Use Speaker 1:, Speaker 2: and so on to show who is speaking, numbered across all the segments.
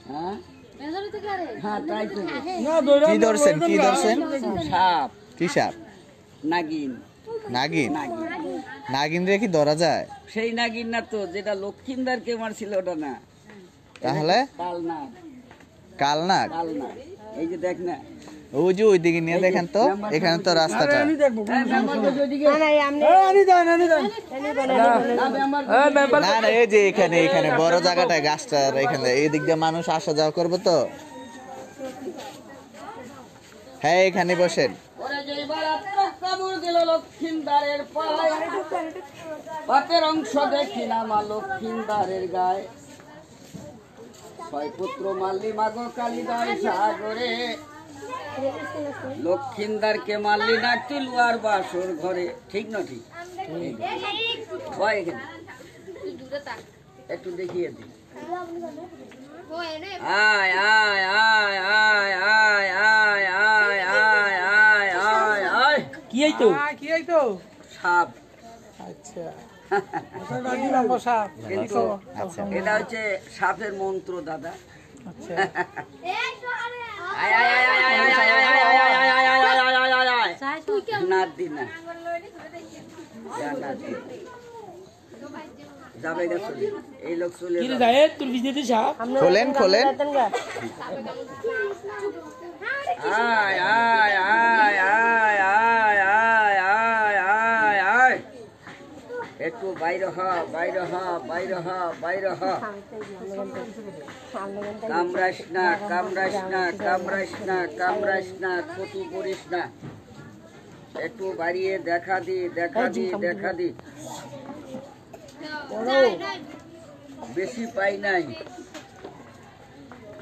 Speaker 1: হ্যাঁ
Speaker 2: কি ধরছেন
Speaker 1: সাপ
Speaker 2: কি সাপ?
Speaker 1: নাগিন
Speaker 2: নাগিন? নাগিন রে কি ধরা যায়?
Speaker 1: সেই নাগিন না তো, যেটা লক্ষিন্দারকে মারছিল ওটা না।
Speaker 2: তাহলে
Speaker 1: কালনাগ।
Speaker 2: কালনাগ?
Speaker 1: কালনাগ, এই যে দেখ না,
Speaker 2: ওই যে ওইদিকে নিয়ে দেখেন তো, এখানে তো রাস্তাটা। না না, এই যে এখানে এখানে বড় জায়গাটায় গাছটা, এখানে এই দিক দিয়ে মানুষ আসা যাওয়া করবো তো। হ্যাঁ, এখানে বসেন।
Speaker 1: লক্ষিন্দারের পায় পাতের অংশ দেখি না মা লক্ষিন্দারের গায়ে, ছয় পুত্র মাল্লি মাগো কালিদায় সাগরে, লক্ষিন্দারকে মারলি না তিলুয়ার বাসর ঘরে। ঠিক না? ঠিক এখানে একটু দেখিয়ে দিই। আয় আয় আয় আয় আয় আয় আয় আয় আয় আয় আয়।
Speaker 3: কি হইতো?
Speaker 1: সাপ।
Speaker 3: আচ্ছা,
Speaker 1: কিন্তু এটা হচ্ছে সাপের মন্ত্র দাদা।
Speaker 3: আচ্ছা,
Speaker 1: এই লোক চলে
Speaker 2: খোলেন খোলেন।
Speaker 1: আয় আয় আয় আয় আয় আয় আয় আয় আয়, একটু বাইরে হ বাইরে হ বাইরে হ বাইরে হ। কামড়াস না কামড়াস না কামড়াস না কামড়াস না, ক্ষতি করিস না, একটু বাড়িয়ে দেখা দি দেখা দি দেখা দি। বেশি পাই নাই,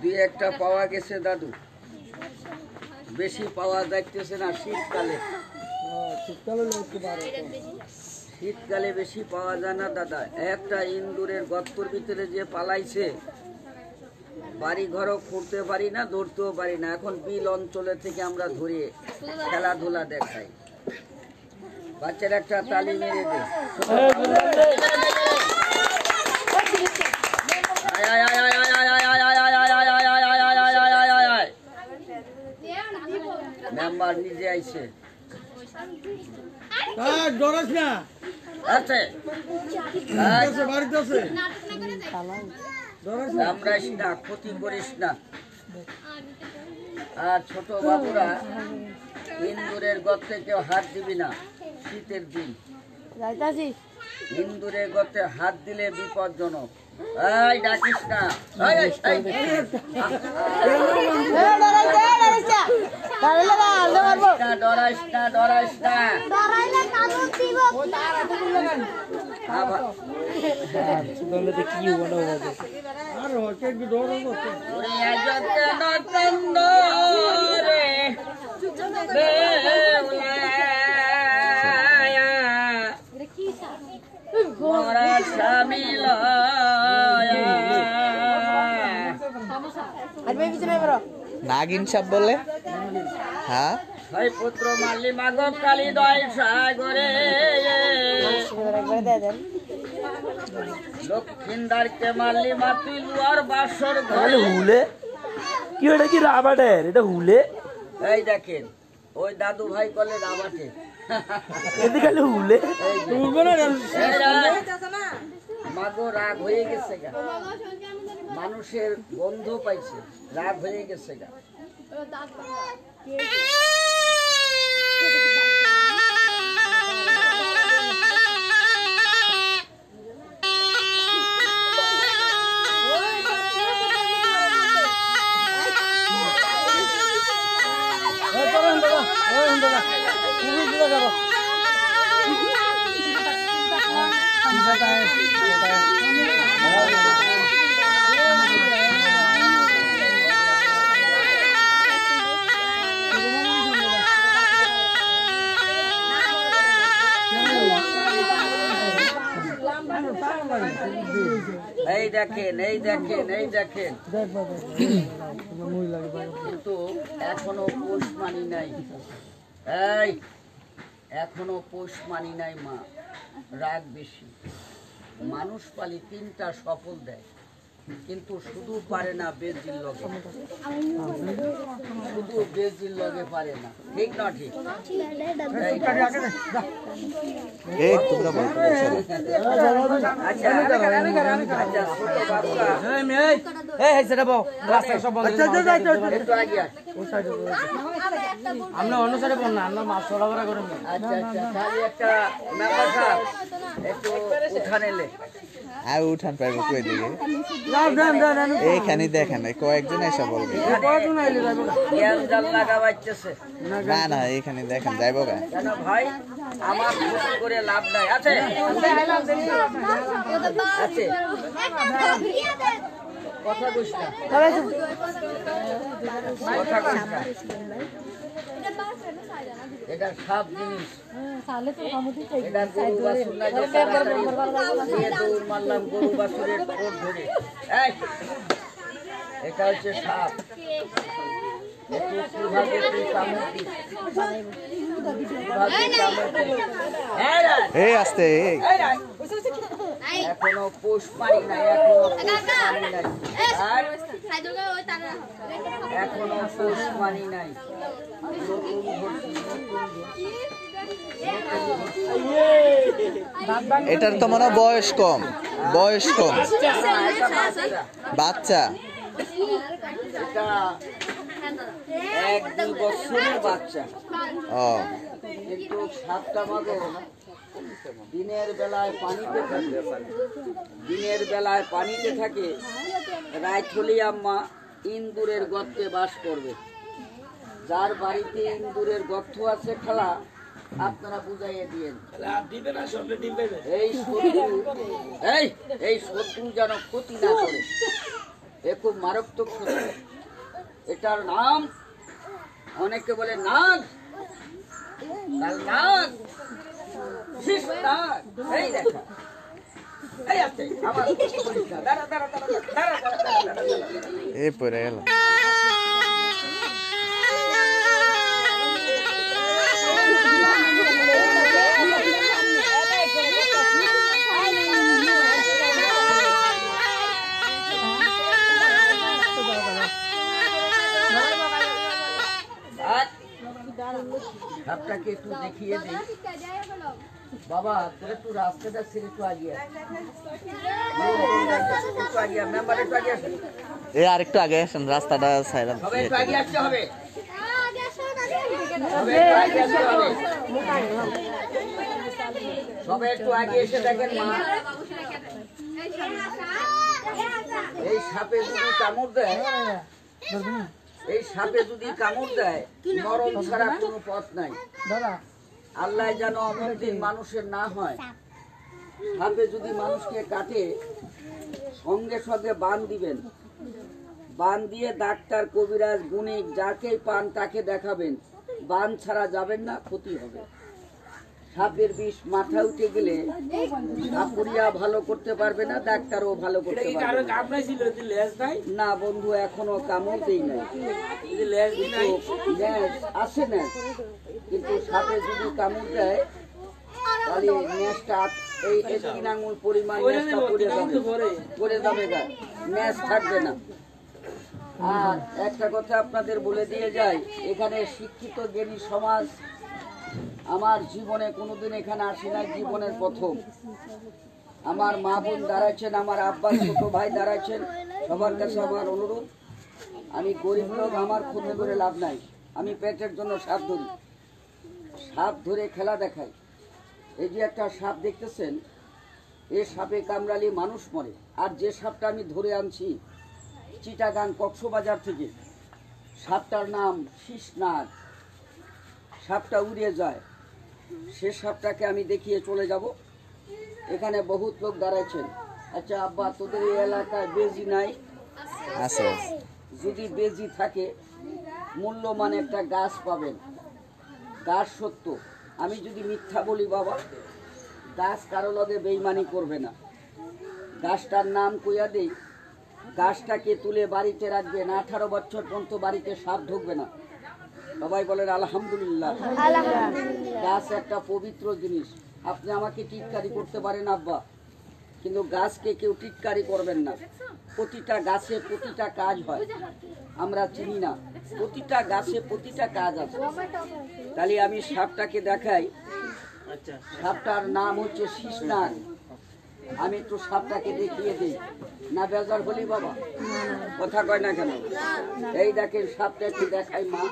Speaker 1: দুই একটা পাওয়া গেছে দাদু, বেশি পাওয়া যাইতেছে না। শীতকালে শীতকালে বেশি পাওয়া যায় না দাদা। একটা ইন্দুরের গর্তের ভিতরে যে পালাইছে, বাড়ি ঘরও খুঁড়তে পারি না, ধরতেও পারি না। এখন বিল অঞ্চলে থেকে আমরা ধরে খেলাধুলা দেখাই। বাচ্চার একটা তালি মেরে দে। মেম্বার নিজে আইছে। কামড়াইস না, ক্ষতি করিস না। আর ছোট বাবুরা, ইন্দুরের গর্তে কেউ হাত দিবি না। শীতের দিন ইন্দুরের গর্তে হাত দিলে বিপজ্জনক। এই ডাকিস না, ডরাইস না ডরাইস না।
Speaker 2: নাগিন সাপ বলে? হ্যাঁ,
Speaker 1: ছয় পুত্র মাল্লি মাগো কালিদায় সাগরে, লক্ষিন্দারকে মাল্লি মাতি লুয়ার বাসর ঘরে।
Speaker 3: হুলে কি? ওটা কি রাবাটের? এটা হুলে?
Speaker 1: এই দেখেন, ওই দাদু ভাই করলে রাবাটে,
Speaker 3: এতে খালি হুলে।
Speaker 1: মাগো রাগ হয়ে গেছে গা, মানুষের গন্ধ পাইছে, রাগ হয়ে গেছে গা। এই দেখেন এই দেখেন এই দেখেন, কিন্তু এখনো পোষ মানি নাই। এই এখনো পোষ মানি নাই মা, রাগ বেশি। মানুষ পালি তিনটা সফল দেয়, কিন্তু শুধু পারে না বেজির লগে, শুধু বেজির লগে পারে না, ঠিক না ঠিক?
Speaker 2: এই তোমরা বল
Speaker 1: আচ্ছা আচ্ছা, ছোট বাবুরা একটু আগে আস।
Speaker 3: আমরা অন্য সাইডে বল না, আমরা মাছ সরবরাহ করে
Speaker 1: আচ্ছা আচ্ছা, তাহলে একটা মেম্বার সাহেব একটু উঠান এলে।
Speaker 2: আর উঠান পাইবো কই দিকে এইখানে দেখেন কয়েকজন এসে বলবে
Speaker 1: গ্যাস জাল লাগা বাচ্চাছে
Speaker 2: না না এইখানে দেখেন যাইবো গা
Speaker 1: কেন ভাই, আমার ক্ষতি করে লাভ নাই। আছে আছে, কথা কইস না, কথা কইস না। এটা সাপ জিনিস, এটা গরু বাছুর না যে তাড়াতাড়ি দিয়ে দৌড় মারলাম গরু বাছুরের ঠোঁট ধরে। এই, এটা হচ্ছে সাপ। একটু কিভাবে তুই কামড় দিস, কিভাবে কামড় দিস। এই রে,
Speaker 2: এই আসতে এই
Speaker 1: এই রে। এখনো পোষ মারি নাই, এখনো পোষ মারি নাই, আর এখনো পোষ মারি নাই। নতুন ভর্তি,
Speaker 2: এটার তো মনে হয় বয়স কম, বয়স কম
Speaker 1: এটা বাচ্চা।
Speaker 2: বাচ্চা
Speaker 1: এটা 1-2 বছরের বাচ্চা,
Speaker 2: ও
Speaker 1: কিন্তু সাপটা মাগো দিনের বেলায় পানিতে থাকে, দিনের বেলায় পানিতে থাকে, রাত হলে আম্মা ইন্দুরের গর্তে বাস করবে। যার বাড়িতে ইন্দুরের গর্ত আছে খালা, আপনারা বুঝাইয়ে দিয়েন। এই শত্রু, এই শত্রু যেন ক্ষতি না করে, এ খুব মারাত্মক শত্রু। এটার নাম অনেকে বলে নাগ, তার নাগ, শীষ নাগ। এই দেখা, এই আছে আমার, দাঁড়া দাঁড়া দাঁড়া দাঁড়া দাঁড়া দাঁড়া।
Speaker 2: এই পরে গেল
Speaker 1: সাপটাকে একটু দেখিয়ে দিই বাবা, তোর একটু রাস্তাটা ছেড়ে একটু আগিয়ে আয়। একটু আগিয়ে আয়, মেম্বার একটু আগে আসেন,
Speaker 2: এই আরেকটু আগে আসেন রাস্তাটা সাইরাম
Speaker 1: সবাই একটু আগে আসতে হবে, সবাই একটু আগে আসতে হবে, সবাই একটু আগে এসে দেখেন মা। এই সাপে যদি কামড় দেয়, এই সাপে যদি কামড় দেয়, মরণ ছাড়া কোনো পথ নাই। আল্লাহ যেন অমর দিন মানুষের না হয়। সাপে যদি মানুষকে কাটে, সঙ্গে সঙ্গে বান দিবেন, বান দিয়ে ডাক্তার, কবিরাজ, গুণিক যাকেই পান তাকে দেখাবেন। বান ছাড়া যাবেন না, ক্ষতি হবে। সাপের বিষ মাথা উঠে গেলে সাপুরিয়া ভালো করতে পারবে না, ডাক্তারও ভালো করতে পারবে না। না বন্ধু, এখনো কামড় দেই নাই, ন্যাস আসে না, কিন্তু সাপে যদি কামড় দেয় তাহলে ন্যাসটা এই 3 আঙুল পরিমাণ ন্যাসটা পড়ে যাবে গা, ন্যাস থাকবে না। আর একটা কথা আপনাদের বলে দিয়ে যাই, এখানে শিক্ষিত জ্ঞানী সমাজ আমার জীবনে কোনোদিন এখানে আসি নাই, জীবনের প্রথম। আমার মা বোন দাঁড়াচ্ছেন, আমার আব্বা ছোট ভাই দাঁড়াচ্ছেন, সবার কাছে আমার অনুরোধ, আমি গরিব লোক, আমার ক্ষতি করে লাভ নাই। আমি পেটের জন্য সাপ ধরি, সাপ ধরে খেলা দেখাই। এই যে একটা সাপ দেখতেছেন, এই সাপে কামড়ালে মানুষ মরে। আর যে সাপটা আমি ধরে আনছি চিটাগাং কক্সবাজার থেকে, সাপটার নাম শীষ নাগ। সাপটা উড়ে যায়, সে সাপটাকে আমি দেখিয়ে চলে যাব। এখানে বহুত লোক দাঁড়াচ্ছেন। আচ্ছা আব্বা, তোদের এই এলাকায় বেজি নাই?
Speaker 2: আছে।
Speaker 1: যদি বেজি থাকে, মূল্যমান একটা গাছ পাবেন। গাছ সত্য, আমি যদি মিথ্যা বলি বাবা, গাছ কারো লগে বেইমানি করবে না। গাছটার নাম কইয়া দেই, গাছটাকে তুলে বাড়িতে রাখবেন, 18 বছর পর্যন্ত বাড়িতে সাপ ঢুকবে না। সবাই বলেন আলহামদুলিল্লাহ। গাছ একটা পবিত্র জিনিস। আপনি আমাকে টিটকারি করতে পারেন আব্বা, কিন্তু গাছকে কেউ টিটকারি করবেন না। প্রতিটা গাছে প্রতিটা কাজ হয়, আমরা চিনি না। প্রতিটা গাছে প্রতিটা কাজ আছে। তাহলে আমি সাপটাকে দেখাই। সাপটার নাম হচ্ছে শীষনাগ। আমি একটু সাপটাকে দেখিয়ে দিই। না বেজার বলি বাবা, কথা কয় না কেন? এই দেখেন সাপটা একটু দেখাই মা।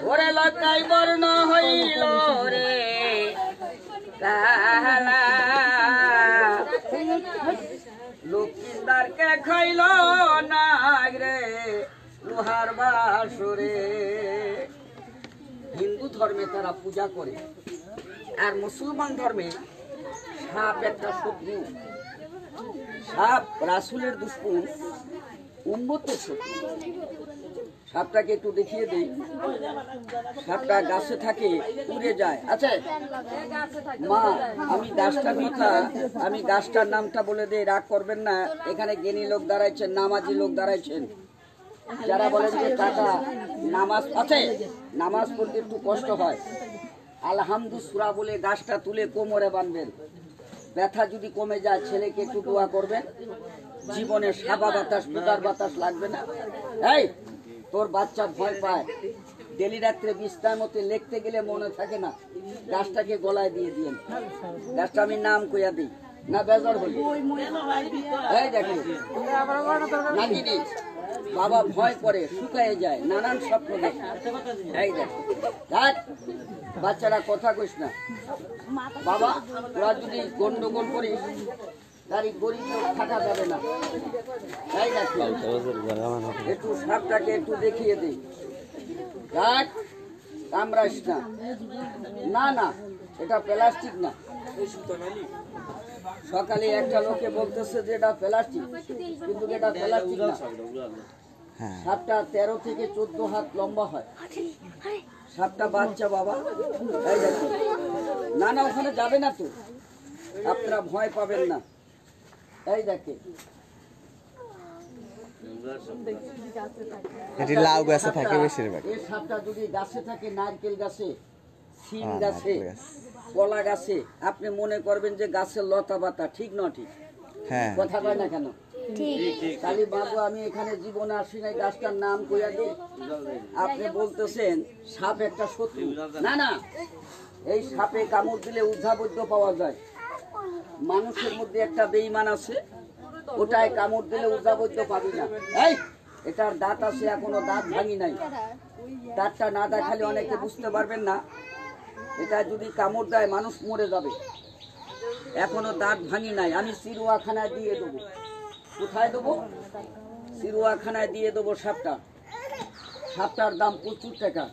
Speaker 1: ওরে লতাই বর্ণ হইল রে কালা, লক্ষ্মীদারকে খাইল নাগ রে লোহার বাসরে। হিন্দু ধর্মে তারা পূজা করে, আর মুসলমান ধর্মে সাপ একটা শত্রু। সাপ রাসূলের দুশমন, উম্মতের শত্রু। সাপটাকে একটু দেখিয়ে দিই। সাপটা গাছে থাকে, উড়ে যায়। আচ্ছা মা, আমি গাছটার নামটা বলে দিই, রাগ করবেন না। এখানে জ্ঞানী লোক দাঁড়াইছেন, নামাজি লোক দাঁড়াইছেন। যারা বলেন যে টাকা নামাজ আছে, নামাজ পড়তে একটু কষ্ট হয়, আলহামদু সূরা বলে গাছটা তুলে কোমরে বাঁধবেন। ব্যথা যদি কমে যায়, ছেলেকে একটু দোয়া করবেন, জীবনে সাবা বাতাস মুদার বাতাস লাগবে না। এই তোর বাচ্চা ভয় পায়, ডেলি রাত্রে বিছনার মধ্যে লিখতে গেলে মনে থাকে না, গাছটাকে গলায় দিয়ে দিয়েন। গাছটা আমি নাম কইয়া দিই, না বেজার হই। এই দেখেন নাগিনি, বাবা ভয় করে, শুকায় যায়, নানান স্বপ্ন দেখে। এই দেখ বাচ্চারা কথা কইস না বাবা, তোরা যদি গন্ডগোল করিস তারই গরিব লোক থাকা যাবে না। তাই দেখো একটু সাপটাকে একটু দেখিয়ে দিই। দেখ কামড়াইস না, না না এটা প্লাস্টিক না। সকালে একটা লোকে বলতেছে যে এটা প্লাস্টিক, কিন্তু এটা প্লাস্টিক না। সাপটা 13 থেকে 14 হাত লম্বা হয়। সাপটা বাচ্চা বাবা। এই দেখো, না না ওখানে যাবে না তো, আপনারা ভয় পাবেন না। এই দেখে
Speaker 2: এটি লাউ গাছে থাকে বেশিরভাগ।
Speaker 1: এই সাপটা যদি গাছে থাকে, নারকেল গাছে, সিম গাছে, কলা গাছে, আপনি মনে করবেন যে গাছের লতা পাতা। ঠিক না ঠিক?
Speaker 2: হ্যাঁ,
Speaker 1: কথা কয় না কেন? কালী বাবু, আমি এখানে জীবনে আসি নাই, গাছটার নাম কইয়া দিই। আপনি বলতেছেন সাপ একটা শত্রু। না না, এই সাপে কামড় দিলে উদ্ধাবদ্ধ পাওয়া যায়। মানুষের মধ্যে একটা বেঈমান আছে, ওটাই কামড় দিলে উদ্ধাবদ্ধ পাবি না। এই এটার দাঁত আছে, এখনো দাঁত ভাঙি নাই। দাঁতটা না দেখালে অনেকে বুঝতে পারবেন না। এটা যদি কামড় দেয় মানুষ মরে যাবে, এখনো দাঁত ভাঙি নাই। আমি চিড়িয়াখানায় দিয়ে দেবো। কোথায় দেবো? চিড়িয়াখানায় দিয়ে দেবো সাপটা। সাপটার দাম প্রচুর টাকা,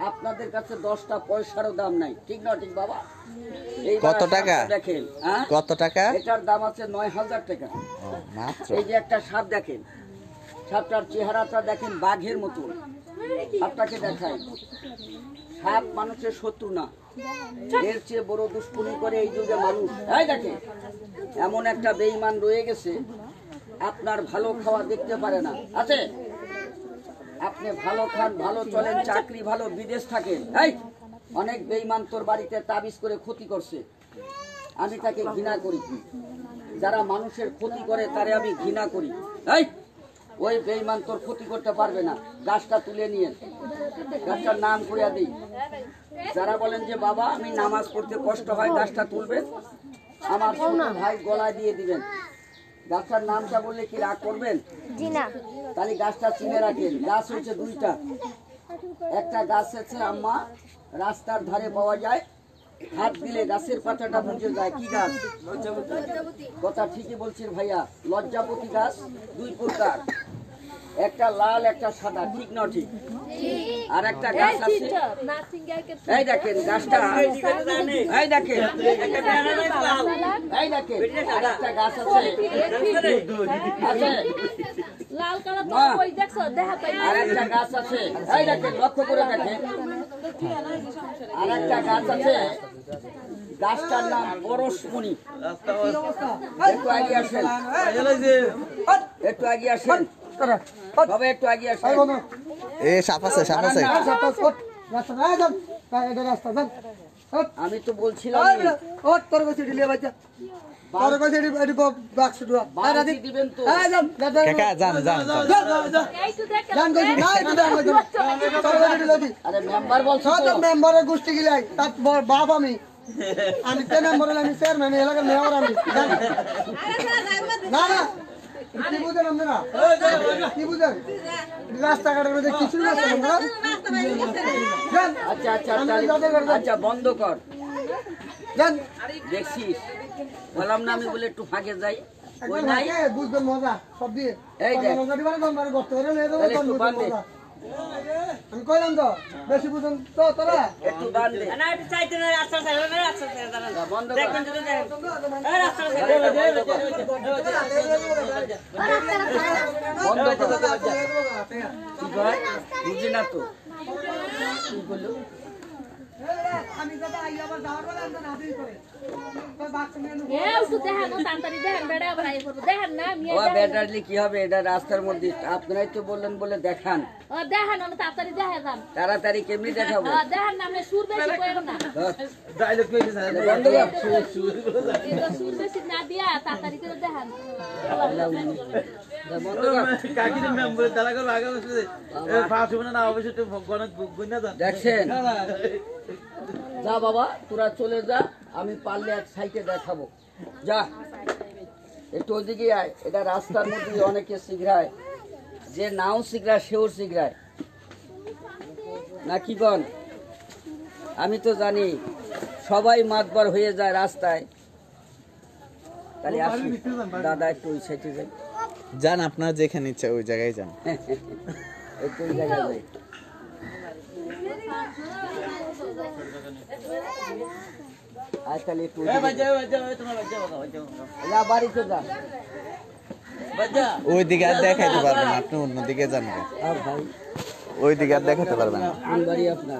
Speaker 1: আপনাদের কাছে 10টা পয়সারও দাম নাই। ঠিক না ঠিক বাবা?
Speaker 2: কত টাকা
Speaker 1: দেখেন,
Speaker 2: কত টাকা?
Speaker 1: এটার দাম আছে 9000 টাকা।
Speaker 2: মাত্র।
Speaker 1: এই যে একটা সাপ দেখেন, সাপটার চেহারাটা দেখেন বাঘের মতো। সাপটাকে দেখাই। সাপ মানুষের শত্রু না, এর চেয়ে বড় দুষ্কর্ম করে এই যুগে মানুষ। এই দেখেন এমন একটা বেঈমান রয়ে গেছে, আপনার ভালো খাওয়া দেখতে পারে না। আছে আপনি ভালো খান, ভালো চলেন, চাকরি ভালো, বিদেশ থাকেন। এই অনেক বেঈমান তোর বাড়িতে তাবিজ করে ক্ষতি করছে, আমি তাকে ঘৃণা করি। যারা মানুষের ক্ষতি করে তারে আমি ঘৃণা করি। এই ওই বেঈমান তোর ক্ষতি করতে পারবে না। গাছটা তুলে নিয়ে গাছটার নাম কইয়া দিই। যারা বলেন যে বাবা আমি নামাজ পড়তে কষ্ট হয়, গাছটা তুলবেন, আমার ছোট ভাই গলায় দিয়ে দিবেন। গাছটার নামটা বললে কি রাগ করবেন? তাহলে গাছটা চিনে রাখেন। গাছ হচ্ছে 2টা। একটা গাছ আছে আম্মা, রাস্তার ধারে পাওয়া যায়, হাত দিলে গাছের পাতাটা মুছে যায়। কি গাছ? কথা ঠিকই বলছেন ভাইয়া, লজ্জাপতি গাছ 2 প্রকার, একটা লাল একটা সাদা। ঠিক না ঠিক? আর একটা গাছ আছে, এই দেখেন গাছটা, এই দেখেন, এই দেখেন আর একটা গাছ আছে, আর একটা গাছ আছে, এই দেখেন লক্ষ্য করে দেখেন, আর একটা গাছ আছে, গাছটার নাম পরশমণি। একটু আগে আসেন, একটু আগে আসেন, তবে একটু আগে আসেন।
Speaker 2: এ সাপ আছে, সাপ আছে।
Speaker 1: আমি তো বলছিলাম
Speaker 4: তোর কাছে এডি বাক্স দুয়া
Speaker 1: বালতি দিবেন তো
Speaker 4: এই যান দাদা
Speaker 2: কাকা যান যান যান।
Speaker 4: জান কইছি না একটু দাম কইছি তোর কাছে এডি লদি
Speaker 1: আরে মেম্বার বলছো
Speaker 4: সব
Speaker 1: তো
Speaker 4: মেম্বারের গোষ্ঠী গিলাই তার বাপ আমি তে মেম্বার আমি চেয়ারম্যান এলাকার মেয়র আমি জান। না না কি বুঝেন আপনারা কি বুঝেন রাস্তাঘাটের মধ্যে কিছু না আপনারা জান
Speaker 1: আচ্ছা আচ্ছা আচ্ছা বন্ধ কর
Speaker 4: জান
Speaker 1: দেখছিস বললাম না আমি বলে একটু ফাঁকে যাই ওই নাই
Speaker 4: বুঝবেন মজা সব দিয়ে
Speaker 1: এই দেখ।
Speaker 4: মজা দিবারে গন্ডারে গস্ত করে নিয়ে দেবো
Speaker 1: তাহলে একটু বাদ দে।
Speaker 4: আমি কইলাম তো বেশি বুঝুন তো তোরা
Speaker 1: একটু দান দে
Speaker 5: না এটা চাইতে না রাস্তা চাইবে না রাস্তা চাইবে দাঁড়ান
Speaker 1: বন্ধ কর
Speaker 5: দেখবেন যদি দেখেন এই রাস্তা চাইবে
Speaker 1: বন্ধ কর কি কয় বুঝি না তো কি বললো
Speaker 4: আমি দাদা আই আবার যাওয়ার বলে আমরা না দিই করে তো বাক্স নিয়ে নেবো
Speaker 1: ও ব্যাটারলি কি হবে এটা রাস্তার মধ্যে আপনারাই তো বললেন বলে দেখান তাড়াতাড়ি কেমনি দেখাবো
Speaker 3: ডায়লগ কইছে স্যার
Speaker 1: বন্ধ কর বন্ধ কর
Speaker 3: কাকির মেম্বার তালা করে আগে বসে পাঁচ হবে না অবশ্যই তো গণত গুণা যান
Speaker 1: দেখছেন যা বাবা তোরা চলে যা আমি পারলে এক সাইডে দেখাবো যা একটু ওইদিকে আয় এটা রাস্তার মধ্যে অনেকে শিখরায় যে নাও শিখরায় সেও শিখরায় না কি কন আমি তো জানি সবাই মাতবার হয়ে যায় রাস্তায় তাহলে আসি দাদা একটু ওই সাইডে যাই
Speaker 2: যান আপনার যেখানে ইচ্ছা ওই জায়গায় যান।
Speaker 1: একটু ওই জায়গায় যাই আয় তাহলে একটু ওই দিকে।
Speaker 3: তোমার বাচ্চা
Speaker 1: যা বাড়িতে যা
Speaker 3: বাচ্চা
Speaker 2: ওই দিকে আর দেখাইতে পারবেন না, আপনি অন্যদিকে যান গে।
Speaker 1: আর ভাই
Speaker 2: ওই দিকে আর দেখাতে পারবেন না।
Speaker 1: কোন বাড়ি আপনার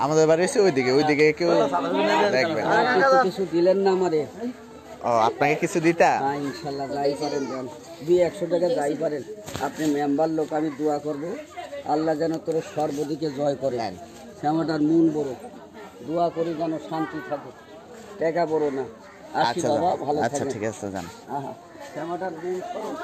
Speaker 2: আমাদের বাড়ি হচ্ছে ওইদিকে কেউ দেখবে না।
Speaker 1: আর কিছু কিছু দিলেন না আমারে
Speaker 2: ও আপনাকে কিছু দিতা?
Speaker 1: হ্যাঁ ইনশাল্লাহ যাই পারেন দেন 200 টাকা যাই পারেন আপনি মেম্বার লোক আমি দোয়া করব আল্লাহ যেন তোর সর্বদিকে জয় করেন শ্যামাটার মন বড় দোয়া করি যেন শান্তি থাকে টাকা বড় না আসি
Speaker 2: আচ্ছা
Speaker 1: বাবা
Speaker 2: যান।
Speaker 1: ভালো
Speaker 2: আচ্ছা
Speaker 1: থাকেন
Speaker 2: ঠিক আছে যান।
Speaker 1: আহা শ্যামাটার মন সরল।